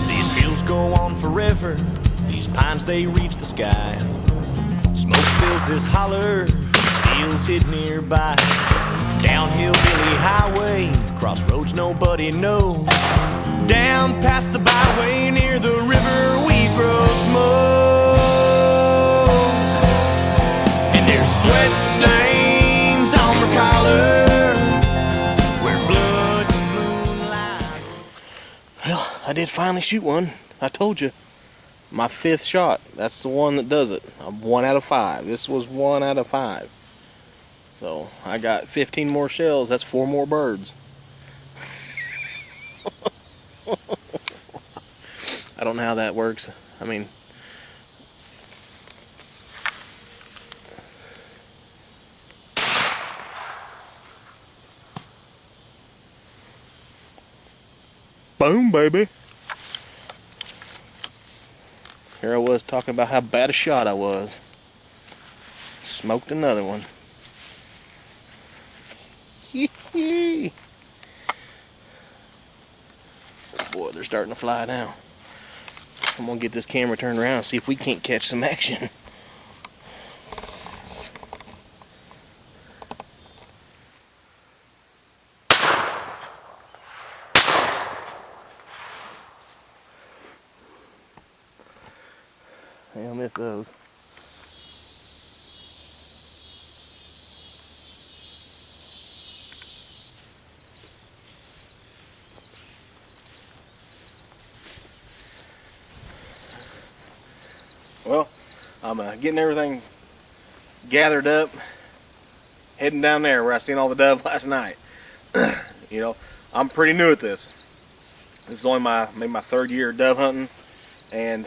These hills go on forever, these pines they reach the sky. Smoke fills this holler, steel's hid nearby. Downhill Billy Highway, crossroads nobody knows. Down past the byway near the river we grow smoke. And there's sweat stains on her collar, where blood and moonlight. Well, I did finally shoot one. I told you. My 5th shot. That's the one that does it. I'm 1 out of 5. This was 1 out of 5. So I got 15 more shells. That's 4 more birds. I don't know how that works. I mean, boom, baby. Here I was talking about how bad a shot I was. Smoked another one. Boy, they're starting to fly now. I'm gonna get this camera turned around and see if we can't catch some action. I'll miss those. Well, I'm getting everything gathered up, heading down there where I seen all the dove last night. You know, I'm pretty new at this. This is only maybe my 3rd year dove hunting, and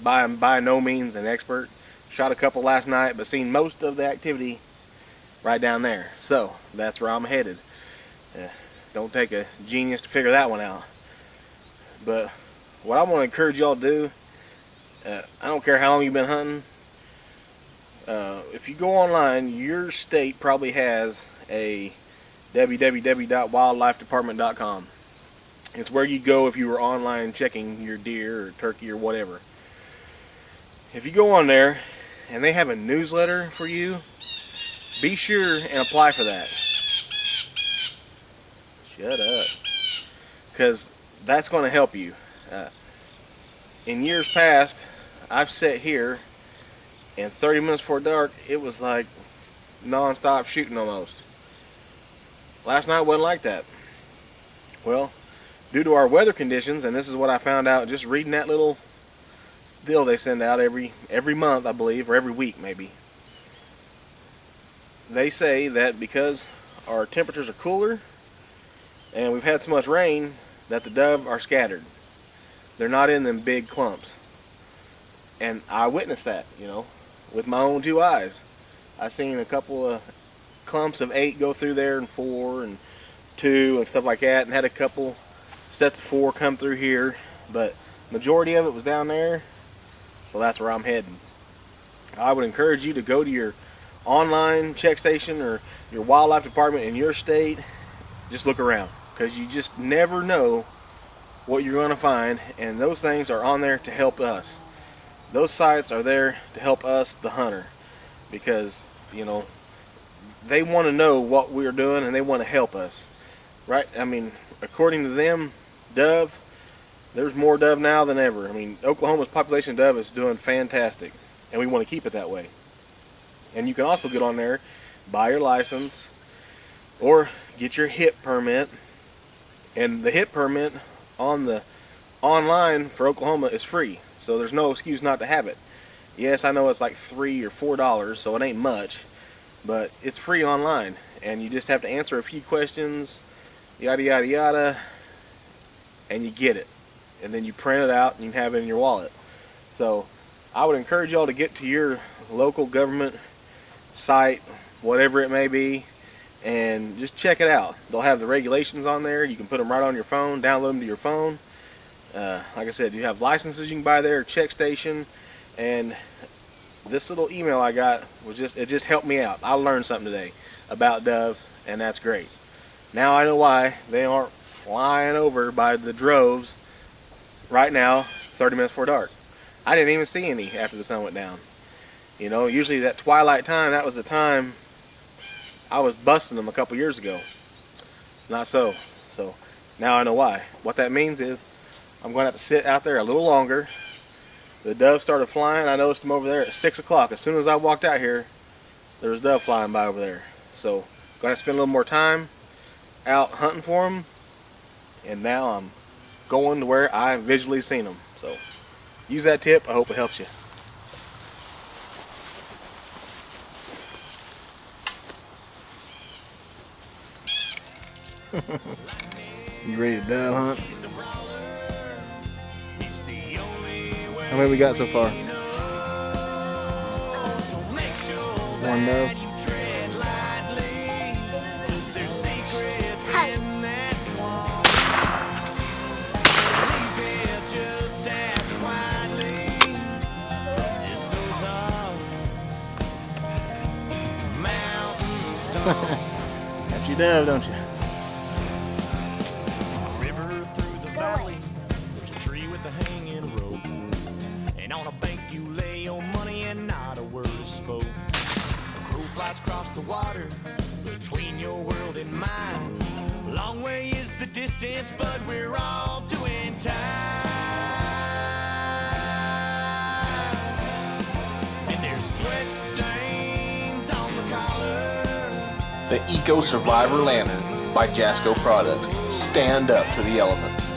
by no means an expert. Shot a couple last night, but seen most of the activity right down there. So that's where I'm headed. Don't take a genius to figure that one out. But what I want to encourage y'all to do, I don't care how long you've been hunting, if you go online, your state probably has a www.wildlifedepartment.com. It's where you go if you were online checking your deer or turkey or whatever. If you go on there and they have a newsletter for you, be sure and apply for that. Shut up. Because that's going to help you. In years past, I've sat here and 30 minutes before dark, it was like non-stop shooting almost. Last night wasn't like that. Well, due to our weather conditions, and this is what I found out just reading that little deal they send out every month, I believe, or every week maybe. They say that because our temperatures are cooler and we've had so much rain that the dove are scattered. They're not in them big clumps. And I witnessed that, you know, with my own 2 eyes. I seen a couple of clumps of 8 go through there, and 4 and 2 and stuff like that, and had a couple sets of 4 come through here, but majority of it was down there. So that's where I'm heading. I would encourage you to go to your online check station or your wildlife department in your state. Just look around, because you just never know what you're going to find, and those things are on there to help us. Those sites are there to help us, the hunter, because, you know, they want to know what we're doing and they want to help us, right? I mean, according to them, dove, there's more dove now than ever. I mean, Oklahoma's population of dove is doing fantastic, and we want to keep it that way. And you can also get on there, buy your license, or get your HIP permit. And the HIP permit on the online for Oklahoma is free, so there's no excuse not to have it. Yes, I know it's like $3 or $4, so it ain't much, but it's free online, and you just have to answer a few questions, yada yada yada, and you get it. And then you print it out and you have it in your wallet. So I would encourage y'all to get to your local government site, whatever it may be, and just check it out. They'll have the regulations on there. You can put them right on your phone, download them to your phone. Like I said, you have licenses you can buy there, check station, and this little email I got it just helped me out. I learned something today about dove, and that's great. Now I know why they aren't flying over by the droves right now, 30 minutes before dark. I didn't even see any after the sun went down. You know, usually that twilight time, that was the time I was busting them a couple years ago. Not so. So now I know why. What that means is I'm going to have to sit out there a little longer. The dove started flying. I noticed them over there at 6 o'clock. As soon as I walked out here, there was dove flying by over there. So I'm going to spend a little more time out hunting for them. And now I'm going to where I visually seen them. So use that tip. I hope it helps you. You ready to dove hunt? How many we got so far? One dove. Got your dove, don't you? On a bank you lay your money and not a word is spoke. A crow flies across the water between your world and mine. Long way is the distance, but we're all doing time. And there's sweat stains on the collar. The Eco Survivor Lantern by Jasco Products. Stand up to the elements.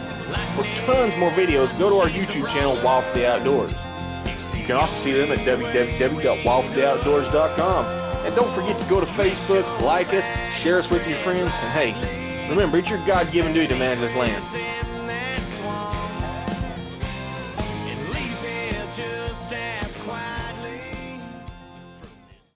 For tons more videos, go to our YouTube channel, Wild for the Outdoors. You can also see them at www.wildfortheoutdoors.com. And don't forget to go to Facebook, like us, share us with your friends, and hey, remember, it's your God-given duty to manage this land.